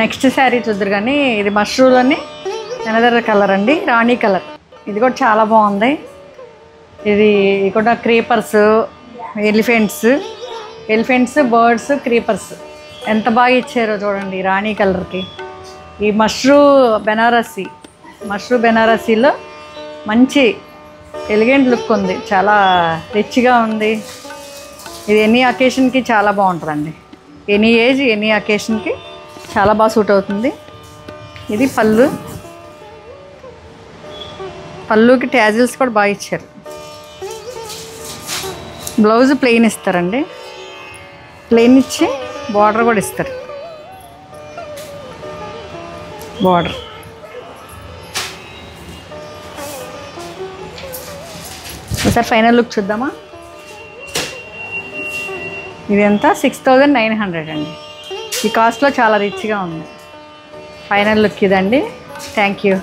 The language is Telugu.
నెక్స్ట్ శారీ చూద్దరు కానీ ఇది మష్రూమ్లోని అనదర్ కలర్ అండి, రాణి కలర్. ఇది కూడా చాలా బాగుంది. ఇది కూడా క్రీపర్స్, ఎలిఫెంట్స్, బర్డ్స్, క్రీపర్స్ ఎంత బాగా ఇచ్చారో చూడండి రాణి కలర్కి. ఈ మష్రూ బెనారసీలో మంచి ఎలిగెంట్ లుక్ ఉంది, చాలా రిచ్గా ఉంది. ఇది ఎనీ అకేషన్కి చాలా బాగుంటుందండి. ఎనీ ఏజ్ ఎనీ అకేషన్కి చాలా బాగా సూట్ అవుతుంది. ఇది పళ్ళుకి ట్యాజిల్స్ కూడా బాగా ఇచ్చారు. బ్లౌజ్ ప్లెయిన్ ఇస్తారండి, ప్లెయిన్ ఇచ్చి బార్డర్ కూడా ఇస్తారు. బార్డర్ ఒకసారి ఫైనల్ లుక్ చూద్దామా. ఇది ఎంత 6900 అండి. ఈ కాస్ట్లో చాలా రిచ్గా ఉంది. ఫైనల్ లుక్ ఇదండి. Thank you.